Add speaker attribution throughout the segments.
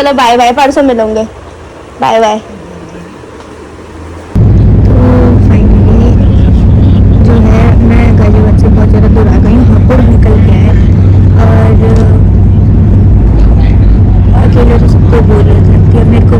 Speaker 1: चलो bye bye, परसों मिलोगे, बाय बाय। जो है मैं गाजियाबाद से बहुत ज़्यादा दूर आ गई हूँ, हापुड़ निकल गया है और अकेले तो सबको बोरियत लगती है मेरे को।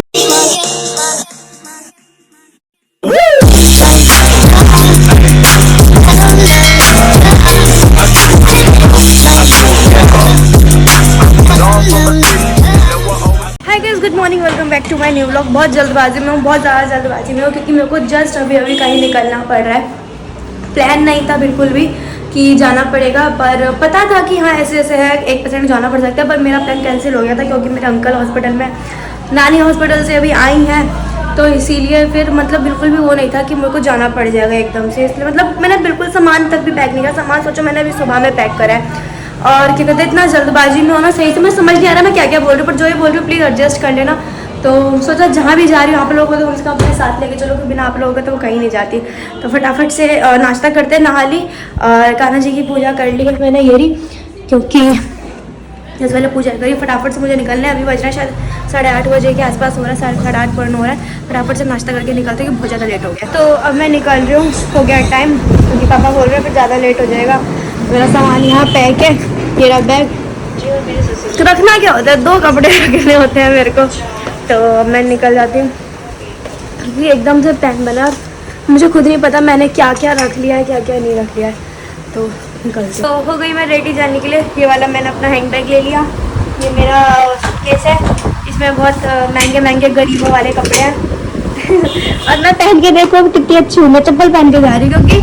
Speaker 1: Good morning, welcome back to my new vlog. बहुत जल्दबाजी में हूँ, बहुत ज़्यादा जल्दबाजी में हूँ क्योंकि मेरे को जस्ट अभी कहीं निकलना पड़ रहा है। प्लान नहीं था बिल्कुल भी कि जाना पड़ेगा, पर पता था कि हाँ ऐसे ऐसे है 1% जाना पड़ सकता है, पर मेरा प्लान कैंसिल हो गया था क्योंकि मेरे अंकल हॉस्पिटल में, नानी हॉस्पिटल से अभी आई हैं, तो इसीलिए फिर मतलब बिल्कुल भी वो नहीं था कि मेरे को जाना पड़ जाएगा एकदम से। इसलिए मतलब मैंने बिल्कुल सामान तक भी पैक नहीं किया। सामान सोचो मैंने अभी सुबह में पैक करा है और क्या कहते हैं, इतना जल्दबाजी में होना सही से मैं समझ नहीं आ रहा मैं क्या क्या बोल रही हूँ, पर जो ये बोल रही हूँ प्लीज़ एडजस्ट कर लेना। तो सोचा जहाँ भी जा रही हूँ आप लोगों को तो उसका अपने साथ लेके चलो, कि बिना आप लोगों का तो वो कहीं नहीं जाती। तो फटाफट से नाश्ता करते, नहा ली और कान्हा जी की पूजा कर ली मैंने ये रही, क्योंकि जैसे पहले पूजा करी। फटाफट से मुझे निकलना है, अभी बज रहा है शायद 8:30 बजे के आसपास हो रहा है, 8:30 पूर्ण हो रहा है। फटाफट से नाश्ता करके निकलते हैं कि बहुत ज़्यादा लेट हो गया। तो अब मैं निकल रही हूँ, हो गया टाइम, क्योंकि पापा बोल रहे हैं फिर ज़्यादा लेट हो जाएगा। मेरा सामान यहाँ पैक है, मेरा बैग तो रखना क्या होता है, 2 कपड़े रखने होते हैं मेरे को। तो अब मैं निकल जाती हूँ क्योंकि एकदम से प्लान बना, मुझे खुद नहीं पता मैंने क्या क्या रख लिया है, क्या क्या नहीं रख लिया है। तो निकलती हूँ। तो हो गई मैं रेडी जाने के लिए। ये वाला मैंने अपना हैंड बैग ले लिया, ये मेरा सूटकेस है, इसमें बहुत महंगे महंगे गरीबों वाले कपड़े हैं और मैं पहन के देखो कितनी अच्छी हूँ, मैं चप्पल पहन के जा रही हूँ क्योंकि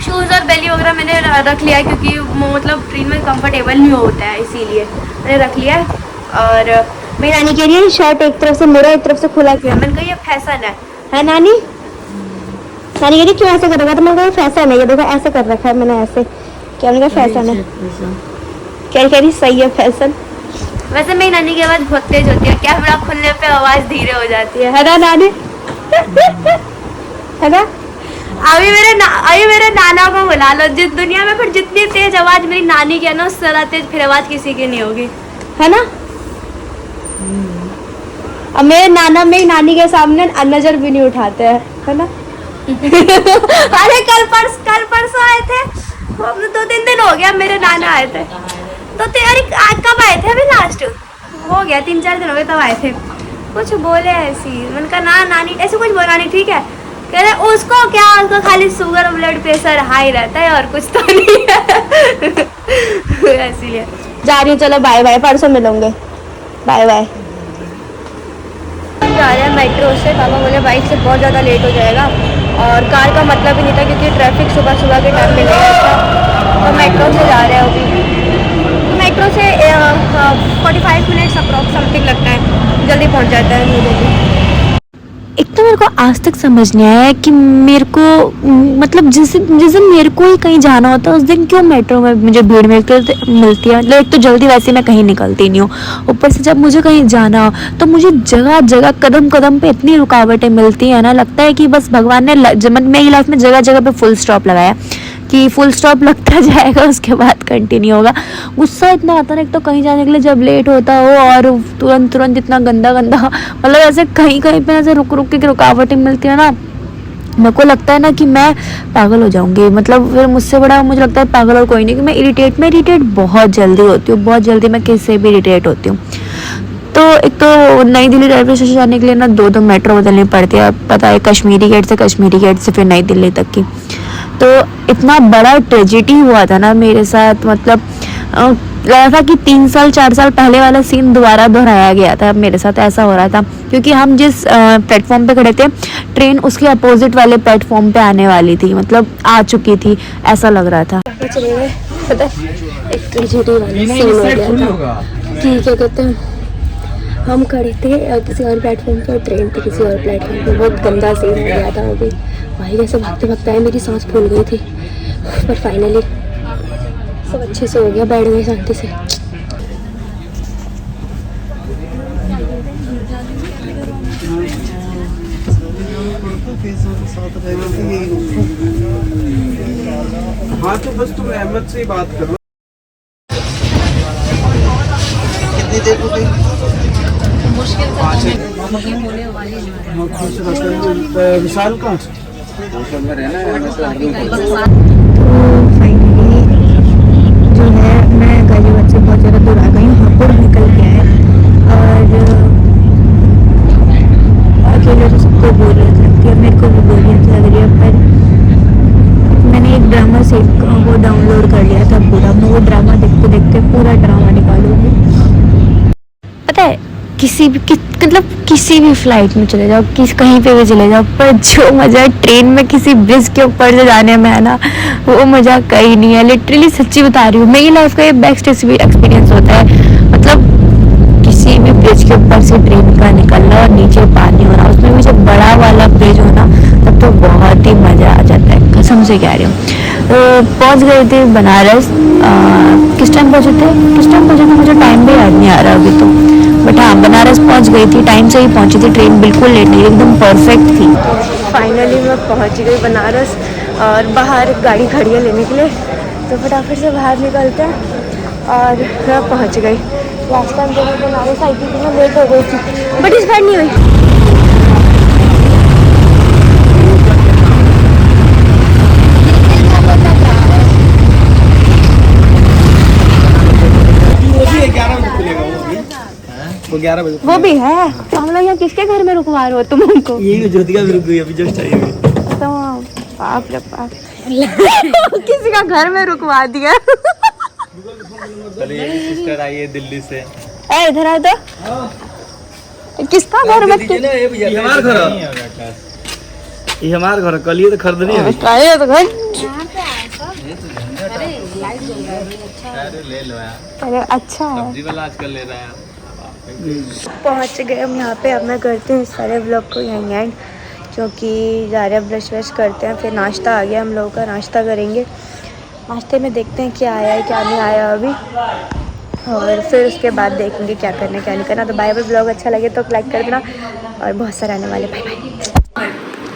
Speaker 1: शूज़ और बेली वगैरह मैंने रख लिया है क्योंकि मतलब ट्रेन में कंफर्टेबल नहीं होता है, इसीलिए मैंने रख लिया है। और मेरी नानी कह रही है शर्ट एक तरफ से मोड़ा एक तरफ से खुला किया, मैंने कहा ये फैशन है नानी? नानी कह रही क्यों ऐसे कर रखा है? तो मैंने कहा फैशन है, ये देखो ऐसे कर रखा है मैंने, ऐसे क्या मैंने कहा फैशन है। क्या कह रही सही है फैशन। वैसे मेरी नानी की आवाज़ बहुत तेज होती है, कैमरा खुलने पे आवाज़ धीरे हो जाती है ना नानी? है ना? अभी मेरे नाना को बुला लो, जिस दुनिया में फिर जितनी तेज आवाज मेरी नानी की है ना, उससे ज्यादा तेज फिर आवाज किसी की नहीं होगी, है ना? अब मेरे नाना मेरी नानी के सामने नजर भी नहीं उठाते हैं, है ना? अरे कल परसों आए थे, अब 2-3 दिन हो गया मेरे नाना आए थे। तो तेरी कब आए थे? अभी लास्ट हो गया 3-4 दिन हो गए तब आए थे। कुछ बोले ऐसी, मैंने कहा ना नानी ऐसे कुछ बोला नहीं, ठीक है। कह रहे उसको क्या, उसको खाली शुगर और ब्लड प्रेशर हाई रहता है और कुछ तो नहीं है इसीलिए जा रही हूँ। चलो बाय बाय, परसों मिलोगे, बाय बाय। जा रहे हैं मेट्रो से, पापा बोले बाइक से बहुत ज़्यादा लेट हो जाएगा और कार का मतलब ही नहीं था क्योंकि ट्रैफिक सुबह के टाइम में नहीं रहता। तो मेट्रो से जा रहे हैं अभी। मेट्रो से 45 मिनट्स अप्रॉक्स समथिंग लगता है, जल्दी पहुँच जाता है मुझे। एक तो मेरे को आज तक समझ नहीं आया है कि मेरे को मतलब जिस दिन मेरे को ही कहीं जाना होता है उस दिन क्यों मेट्रो में मुझे भीड़ मिलती है। मतलब एक तो जल्दी वैसे मैं कहीं निकलती नहीं हूँ, ऊपर से जब मुझे कहीं जाना हो तो मुझे जगह जगह कदम कदम पे इतनी रुकावटें मिलती हैं ना, लगता है कि बस भगवान ने मेरी लाइफ में जगह जगह पे फुल स्टॉप लगाया कि फुल स्टॉप लगता जाएगा उसके बाद कंटिन्यू होगा। गुस्सा इतना आता है, एक तो कहीं जाने के लिए जब लेट होता हो और तुरंत इतना गंदा मतलब ऐसे कहीं पे ऐसे रुक के रुकावटें मिलती है ना, मेरे को लगता है ना कि मैं पागल हो जाऊंगी। मतलब फिर मुझसे बड़ा मुझे लगता है पागल और कोई नहीं, कि मैं इरिटेट बहुत जल्दी होती हूँ, बहुत जल्दी मैं किसी से भी इरिटेट होती हूँ। तो एक तो नई दिल्ली रेलवे स्टेशन जाने के लिए ना 2 मेट्रो बदलनी पड़ती है, पता है, कश्मीरी गेट से फिर नई दिल्ली तक की। तो इतना बड़ा ट्रेजेडी हुआ था ना मेरे साथ, मतलब लगा था कि 3-4 साल पहले वाला सीन दोबारा दोहराया गया था मेरे साथ, ऐसा हो रहा था। क्योंकि हम जिस प्लेटफॉर्म पे खड़े थे, ट्रेन उसके अपोजिट वाले प्लेटफॉर्म पे आने वाली थी, मतलब आ चुकी थी, ऐसा लग रहा था। पता है एक ट्रेजेडी वाला सीन हो गया था कि क्या कहते हैं, हम खड़े थे किसी और प्लेटफॉर्म पर, ट्रेन थी किसी और प्लेटफॉर्म पर, बहुत गंदा सीन हो गया था। वो भी भाई कैसे भागते आए, मेरी सांस फूल गई थी, पर फाइनली सब अच्छे से हो गया, बैठ गए शांति से।
Speaker 2: हाँ तो बस तुम अहमद से ही बात करो। कितनी देर
Speaker 3: मुश्किल से
Speaker 2: पाँच
Speaker 3: ये होने वाली
Speaker 2: विशाल का
Speaker 1: फाइनली जो है मैं गाजियाबाद से बहुत ज़्यादा दूर आ गई हूँ, हापुड़ निकल गया है और अकेले तो सबको बोरियत लगती है, मेरे को भी बोरियत लग रही है। पर मैंने एक ड्रामा से वो डाउनलोड कर लिया था पूरा, मैं वो ड्रामा देखते देखते पूरा ड्रामा निकालूंगी। पता है मतलब किसी भी फ्लाइट में चले जाओ, कहीं पे भी चले जाओ, पर जो मज़ा ट्रेन में किसी ब्रिज के ऊपर से जाने में है ना, वो मज़ा कहीं नहीं है। लिटरली सच्ची बता रही हूँ, मेरी लाइफ का ये बेस्ट एक्सपीरियंस होता है। मतलब किसी भी ब्रिज के ऊपर से ट्रेन का निकलना और नीचे पानी होना, उसमें भी जब बड़ा वाला ब्रिज होना, तब तो बहुत ही मज़ा आ जाता है, कसम से कह रही हूँ। पहुँच गए थे बनारस। किस टाइम पहुँचे थे मुझे टाइम भी याद नहीं आ रहा अभी तो, बट हाँ बनारस पहुँच गई थी, टाइम से ही पहुँची थी, ट्रेन बिल्कुल लेट नहीं, एकदम परफेक्ट थी। फाइनली मैं पहुँच गई बनारस और बाहर गाड़ी खड़ी है लेने के लिए, तो फटाफट से बाहर निकलते हैं और मैं पहुँच गई। लास्ट टाइम जब मैं बनारस आई थी तो मैं लेट हो गई थी, बट इस बार नहीं हुई।
Speaker 2: वो 11 बजे
Speaker 1: वो भी है तो हम लोग यहाँ किसके घर में रुकवा रहे हो तुम हमको?
Speaker 2: ये ज्योतिका भी रुक गई अभी जस्ट आई हुई।
Speaker 1: तो बाप रे बाप किसी का घर में रुकवा दिया।
Speaker 2: चलिए सिस्टर आई है दिल्ली से।
Speaker 1: ए इधर आ तो, किसका घर में?
Speaker 2: ये हमारा घर है, ये हमारा घर है, कल ये तो खरीदनी है।
Speaker 1: काहे तो घर?
Speaker 2: अरे ले लो यार,
Speaker 1: अरे अच्छा है।
Speaker 2: सब्जी वाला आजकल ले रहा है।
Speaker 1: पहुँच गए हम यहाँ पे। अब मैं करती हूँ सारे ब्लॉग को यहीं एंड, क्योंकि जा रहे हैं ब्रश व्रश करते हैं, फिर नाश्ता आ गया हम लोगों का, नाश्ता करेंगे। नाश्ते में देखते हैं क्या आया है क्या नहीं आया अभी, और फिर उसके बाद देखेंगे क्या करना क्या नहीं करना। तो बाय बाय। ब्लॉग अच्छा लगे तो लाइक कर देना, और बहुत सारे आने वाले। Bye bye.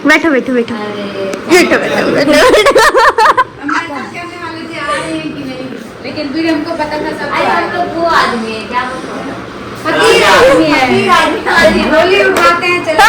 Speaker 1: बैठो बैठो बैठो बैठो बैठो।
Speaker 3: लेकिन फिर हमको पता था सब हम लोग वो आदमी है क्या,
Speaker 1: फकीर आदमी है,
Speaker 3: रोली उठाते हैं चलो